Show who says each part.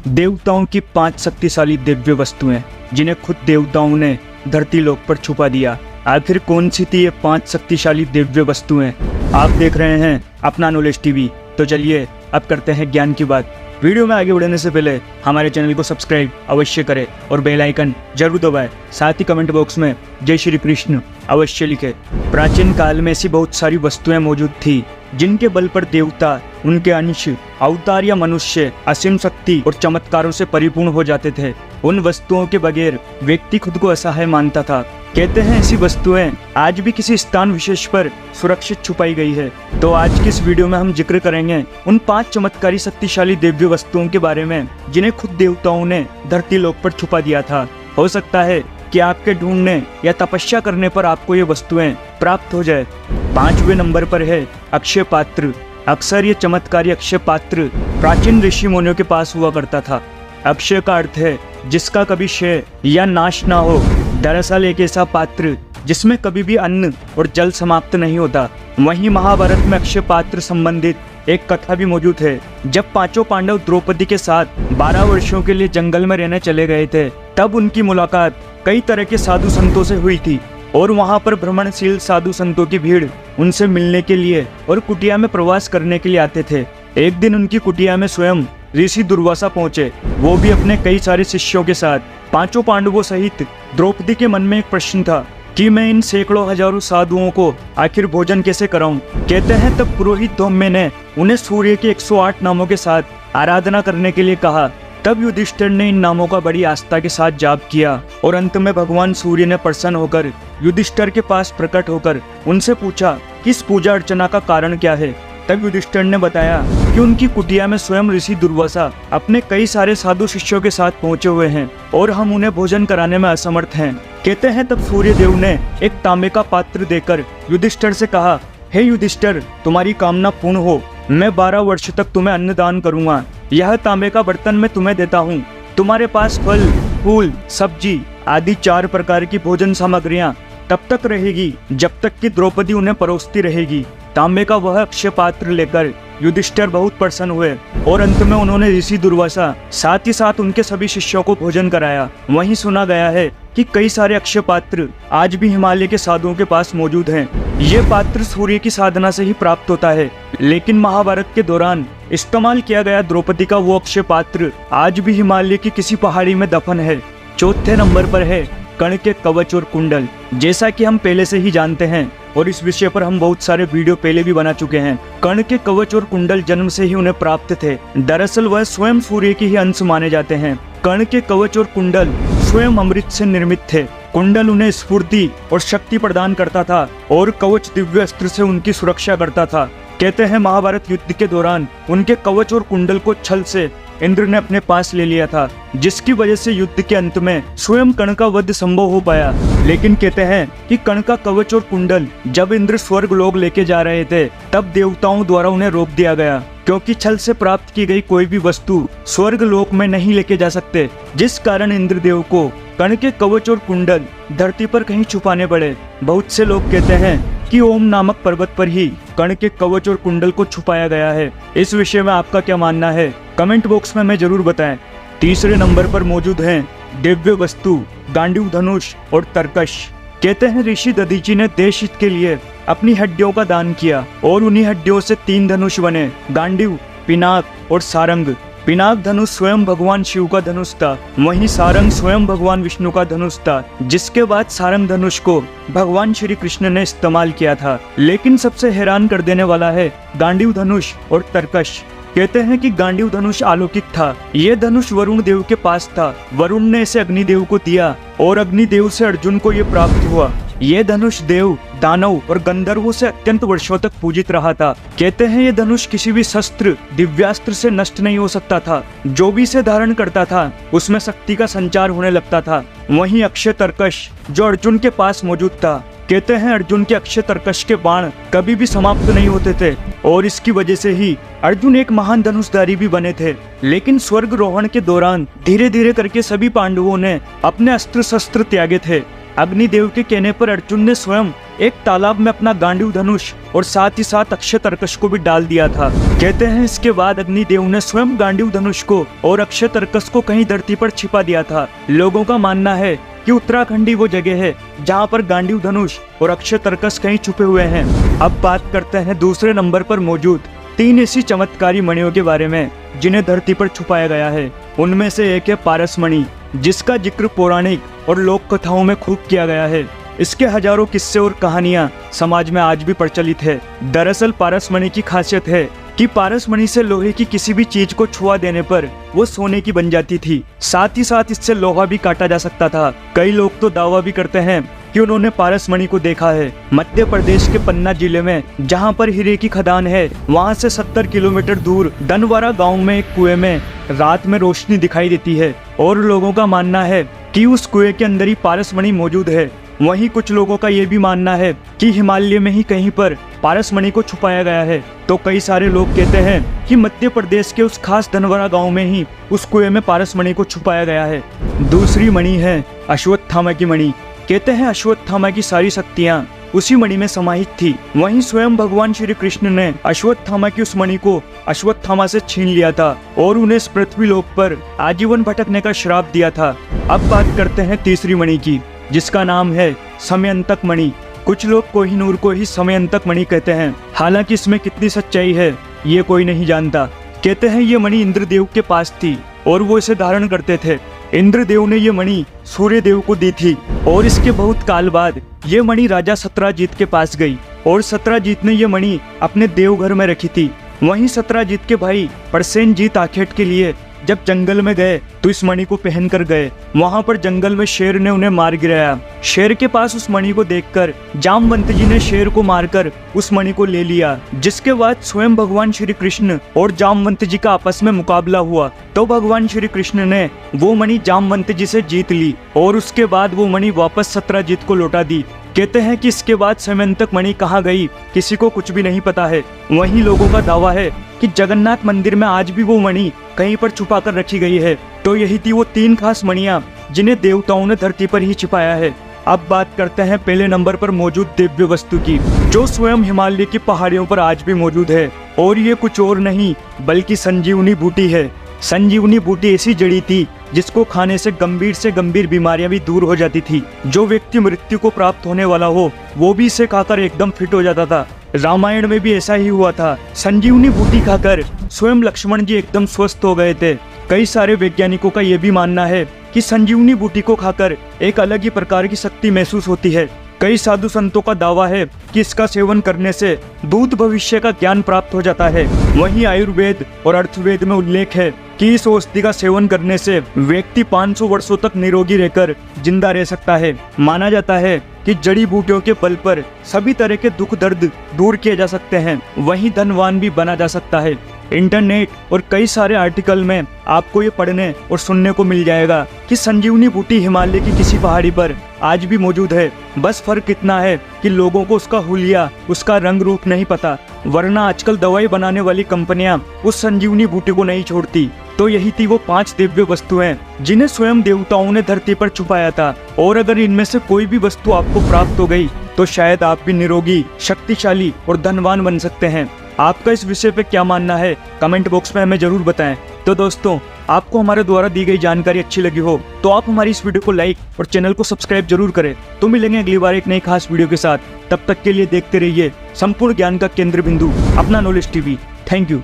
Speaker 1: देवताओं की 5 शक्तिशाली दिव्य वस्तुएं जिन्हें खुद देवताओं ने धरती लोक पर छुपा दिया। आखिर कौन सी थी ये 5 शक्तिशाली दिव्य वस्तुएं? आप देख रहे हैं अपना नॉलेज टीवी। तो चलिए अब करते हैं ज्ञान की बात। वीडियो में आगे बढ़ने से पहले हमारे चैनल को सब्सक्राइब अवश्य करें और बेल आइकन जरूर दबाएं। साथ ही कमेंट बॉक्स में जय श्री कृष्ण अवश्य लिखें। प्राचीन काल में ऐसी बहुत सारी वस्तुएं मौजूद थी जिनके बल पर देवता, उनके अंश, अवतार या मनुष्य असीम शक्ति और चमत्कारों से परिपूर्ण हो जाते थे। उन वस्तुओं के बगैर व्यक्ति खुद को असहाय मानता था। कहते हैं ऐसी वस्तुएं आज भी किसी स्थान विशेष पर सुरक्षित छुपाई गई है। तो आज की इस वीडियो में हम जिक्र करेंगे उन 5 चमत्कारी शक्तिशाली दिव्य वस्तुओं के बारे में जिन्हें खुद देवताओं ने धरती लोक पर छुपा दिया था। हो सकता है कि आपके ढूंढने या तपस्या करने पर आपको ये वस्तुएं प्राप्त हो जाए। 5वें नंबर पर है अक्षय पात्र। अक्सर ये चमत्कारी अक्षय पात्र प्राचीन ऋषि मुनियों के पास हुआ करता था। अक्षय का अर्थ है जिसका कभी क्षय या नाश ना हो। दरअसल एक ऐसा पात्र जिसमें कभी भी अन्न और जल समाप्त नहीं होता। वहीं महाभारत में अक्षय पात्र संबंधित एक कथा भी मौजूद है। जब 5 पांडव द्रौपदी के साथ 12 वर्षों के लिए जंगल में रहने चले गए थे, तब उनकी मुलाकात कई तरह के साधु संतों से हुई थी और वहां पर भ्रमणशील साधु संतों की भीड़ उनसे मिलने के लिए और कुटिया में प्रवास करने के लिए आते थे। एक दिन उनकी कुटिया में स्वयं ऋषि दुर्वासा पहुंचे, वो भी अपने कई सारे शिष्यों के साथ। 5 पांडवों सहित द्रौपदी के मन में एक प्रश्न था कि मैं इन सैकड़ों हजारों साधुओं को आखिर भोजन कैसे कराऊं। कहते हैं तब पुरोहित धौम्य ने उन्हें सूर्य के 108 नामों के साथ आराधना करने के लिए कहा। तब युधिष्ठिर ने इन नामों का बड़ी आस्था के साथ जाप किया और अंत में भगवान सूर्य ने प्रसन्न होकर युधिष्ठिर के पास प्रकट होकर उनसे पूछा कि इस पूजा अर्चना का कारण क्या है। तब युधिष्ठिर ने बताया कि उनकी कुटिया में स्वयं ऋषि दुर्वासा अपने कई सारे साधु शिष्यों के साथ पहुंचे हुए हैं और हम उन्हें भोजन कराने में असमर्थ हैं। कहते हैं तब सूर्य देव ने एक तांबे का पात्र देकर युधिष्ठिर से कहा, हे युधिष्ठिर, तुम्हारी कामना पूर्ण हो। मैं 12 वर्ष तक तुम्हें अन्न दान करूंगा। यह तांबे का बर्तन मैं तुम्हें देता हूँ। तुम्हारे पास फल, फूल, सब्जी आदि 4 प्रकार की भोजन सामग्रियां तब तक रहेगी जब तक कि द्रौपदी उन्हें परोसती रहेगी। तांबे का वह अक्षय पात्र लेकर युधिष्ठिर बहुत प्रसन्न हुए और अंत में उन्होंने ऋषि दुर्वासा साथ ही साथ उनके सभी शिष्यों को भोजन कराया। वहीं सुना गया है कि कई सारे अक्षय पात्र आज भी हिमालय के साधुओं के पास मौजूद हैं। ये पात्र सूर्य की साधना से ही प्राप्त होता है, लेकिन महाभारत के दौरान इस्तेमाल किया गया द्रौपदी का वो अक्षय पात्र आज भी हिमालय की किसी पहाड़ी में दफन है। 4थे नंबर पर है कर्ण के कवच और कुंडल। जैसा कि हम पहले से ही जानते हैं और इस विषय पर हम बहुत सारे वीडियो पहले भी बना चुके हैं, कर्ण के कवच और कुंडल जन्म से ही उन्हें प्राप्त थे। दरअसल वह स्वयं सूर्य के ही अंश माने जाते हैं। कर्ण के कवच और कुंडल स्वयं अमृत से निर्मित थे। कुंडल उन्हें स्फूर्ति और शक्ति प्रदान करता था और कवच दिव्य अस्त्र से उनकी सुरक्षा करता था। कहते हैं महाभारत युद्ध के दौरान उनके कवच और कुंडल को छल से इंद्र ने अपने पास ले लिया था, जिसकी वजह से युद्ध के अंत में स्वयं कर्ण का वध संभव हो पाया। लेकिन कहते हैं कि कर्ण का कवच और कुंडल जब इंद्र स्वर्ग लोक लेके जा रहे थे, तब देवताओं द्वारा उन्हें रोक दिया गया, क्योंकि छल से प्राप्त की गई कोई भी वस्तु स्वर्ग लोक में नहीं लेके जा सकते, जिस कारण इंद्रदेव को कर्ण के कवच और कुंडल धरती पर कहीं छुपाने पड़े। बहुत से लोग कहते हैं कि ओम नामक पर्वत पर ही कर्ण के कवच और कुंडल को छुपाया गया है। इस विषय में आपका क्या मानना है? कमेंट बॉक्स में हमें जरूर बताएं। 3रे नंबर पर मौजूद हैं दिव्य वस्तु गांडीव धनुष और तरकश। कहते हैं ऋषि दधीची ने देश हित के लिए अपनी हड्डियों का दान किया और उन्हीं हड्डियों से 3 धनुष बने, गांडीव, पिनाक और सारंग। पिनाक धनुष स्वयं भगवान शिव का धनुष था, वहीं सारंग स्वयं भगवान विष्णु का धनुष था, जिसके बाद सारंग धनुष को भगवान श्री कृष्ण ने इस्तेमाल किया था। लेकिन सबसे हैरान कर देने वाला है गांडीव धनुष और तरकश। कहते हैं कि गांडीव धनुष अलौकिक था। ये धनुष वरुण देव के पास था। वरुण ने इसे अग्निदेव को दिया और अग्निदेव से अर्जुन को ये प्राप्त हुआ। ये धनुष देव, दानव और गंधर्वों से अत्यंत वर्षों तक पूजित रहा था। कहते हैं ये धनुष किसी भी शस्त्र, दिव्यास्त्र से नष्ट नहीं हो सकता था। जो भी इसे धारण करता था उसमें शक्ति का संचार होने लगता था। वहीं अक्षय तरकश जो अर्जुन के पास मौजूद था, कहते हैं अर्जुन के अक्षय तरकश के बाण कभी भी समाप्त नहीं होते थे और इसकी वजह से ही अर्जुन एक महान धनुषधारी भी बने थे। लेकिन स्वर्ग रोहण के दौरान धीरे धीरे करके सभी पांडवों ने अपने अस्त्र शस्त्र त्यागे थे। अग्निदेव के कहने पर अर्जुन ने स्वयं एक तालाब में अपना गांडीव धनुष और साथ ही साथ अक्षय तर्कश को भी डाल दिया था। कहते हैं इसके बाद अग्निदेव ने स्वयं गांडीव धनुष को और अक्षय तर्कश को कहीं धरती पर छिपा दिया था। लोगों का मानना है कि उत्तराखंड ही वो जगह है जहाँ पर गांडीव धनुष और अक्षय तर्कश कहीं छुपे हुए हैं। अब बात करते हैं दूसरे नंबर पर मौजूद 3 ऐसी चमत्कारी मणियों के बारे में जिन्हें धरती पर छुपाया गया है। उनमें से एक है पारस मणि, जिसका जिक्र पौराणिक और लोक कथाओं में खूब किया गया है। इसके हजारों किस्से और कहानियां समाज में आज भी प्रचलित है। दरअसल पारस मणि की खासियत है कि पारस मणि से लोहे की किसी भी चीज को छुआ देने पर वो सोने की बन जाती थी। साथ ही साथ इससे लोहा भी काटा जा सकता था। कई लोग तो दावा भी करते हैं कि उन्होंने पारस मणि को देखा है। मध्य प्रदेश के पन्ना जिले में जहां पर हीरे की खदान है, वहां से 70 किलोमीटर दूर दनवारा गांव में एक कुएं में रात में रोशनी दिखाई देती है और लोगों का मानना है कि उस कुएं के अंदर ही पारस मणि मौजूद है। वहीं कुछ लोगों का ये भी मानना है कि हिमालय में ही कहीं पर पारस मणि को छुपाया गया है। तो कई सारे लोग कहते हैं कि मध्य प्रदेश के उस खास धनवरा गांव में ही उस कुएं में पारस मणि को छुपाया गया है। दूसरी मणि है अश्वत्थामा की मणि। कहते हैं अश्वत्थामा की सारी शक्तियां उसी मणि में समाहित थी। वहीं स्वयं भगवान श्री कृष्ण ने अश्वत्थामा की उस मणि को अश्वत्थामा से छीन लिया था और उन्हें इस पृथ्वी लोक पर आजीवन भटकने का श्राप दिया था। अब बात करते हैं तीसरी मणि की, जिसका नाम है समयंतक मणि। कुछ लोग कोहिनूर को ही समयंतक मणि कहते हैं। हालांकि इसमें कितनी सच्चाई है ये कोई नहीं जानता। कहते हैं ये मणि इंद्रदेव के पास थी और वो इसे धारण करते थे। इंद्रदेव ने ये मणि सूर्यदेव को दी थी और इसके बहुत काल बाद ये मणि राजा सत्राजीत के पास गई और सत्राजीत ने ये मणि अपने देवघर में रखी थी। वहीं सत्राजीत के भाई प्रसेनजीत आखेट के लिए जब जंगल में गए तो इस मणि को पहन कर गए। वहां पर जंगल में शेर ने उन्हें मार गिराया। शेर के पास उस मणि को देखकर जामवंत जी ने शेर को मारकर उस मणि को ले लिया। जिसके बाद स्वयं भगवान श्री कृष्ण और जामवंत जी का आपस में मुकाबला हुआ तो भगवान श्री कृष्ण ने वो मणि जामवंत जी से जीत ली और उसके बाद वो मणि वापस सत्राजीत को लौटा दी। कहते हैं कि इसके बाद समयंतक मणि कहाँ गई किसी को कुछ भी नहीं पता है। वहीं लोगों का दावा है कि जगन्नाथ मंदिर में आज भी वो मणि कहीं पर छुपा कर रखी गई है। तो यही थी वो 3 खास मणियां जिन्हें देवताओं ने धरती पर ही छिपाया है। अब बात करते हैं पहले नंबर पर मौजूद दिव्य वस्तु की, जो स्वयं हिमालय की पहाड़ियों पर आज भी मौजूद है और ये कुछ और नहीं बल्कि संजीवनी बूटी है। संजीवनी बूटी ऐसी जड़ी थी जिसको खाने से गंभीर बीमारियां भी दूर हो जाती थी। जो व्यक्ति मृत्यु को प्राप्त होने वाला हो वो भी इसे खाकर एकदम फिट हो जाता था। रामायण में भी ऐसा ही हुआ था। संजीवनी बूटी खाकर स्वयं लक्ष्मण जी एकदम स्वस्थ हो गए थे। कई सारे वैज्ञानिकों का यह भी मानना है कि संजीवनी बूटी को खाकर एक अलग ही प्रकार की शक्ति महसूस होती है। कई साधु संतों का दावा है कि इसका सेवन करने से भूत भविष्य का ज्ञान प्राप्त हो जाता है। वहीं आयुर्वेद और अर्थवेद में उल्लेख है कि इस औषधि का सेवन करने से व्यक्ति 500 वर्षों तक निरोगी रहकर जिंदा रह सकता है। माना जाता है कि जड़ी बूटियों के बल पर सभी तरह के दुख दर्द दूर किए जा सकते हैं, वहीं धनवान भी बना जा सकता है। इंटरनेट और कई सारे आर्टिकल में आपको ये पढ़ने और सुनने को मिल जाएगा कि संजीवनी बूटी हिमालय की किसी पहाड़ी पर आज भी मौजूद है। बस फर्क इतना है कि लोगों को उसका हुलिया, उसका रंग रूप नहीं पता, वरना आजकल दवाई बनाने वाली कंपनियां उस संजीवनी बूटी को नहीं छोड़ती। तो यही थी वो 5 दिव्य वस्तुएं जिन्हें स्वयं देवताओं ने धरती पर छुपाया था। और अगर इनमें से कोई भी वस्तु आपको प्राप्त हो गई तो शायद आप भी निरोगी, शक्तिशाली और धनवान बन सकते हैं। आपका इस विषय पे क्या मानना है कमेंट बॉक्स में हमें जरूर बताएं। तो दोस्तों, आपको हमारे द्वारा दी गई जानकारी अच्छी लगी हो तो आप हमारी इस वीडियो को लाइक और चैनल को सब्सक्राइब जरूर करें। तो मिलेंगे अगली बार एक नई खास वीडियो के साथ। तब तक के लिए देखते रहिए संपूर्ण ज्ञान का केंद्र बिंदु अपना नॉलेज टीवी। Thank you.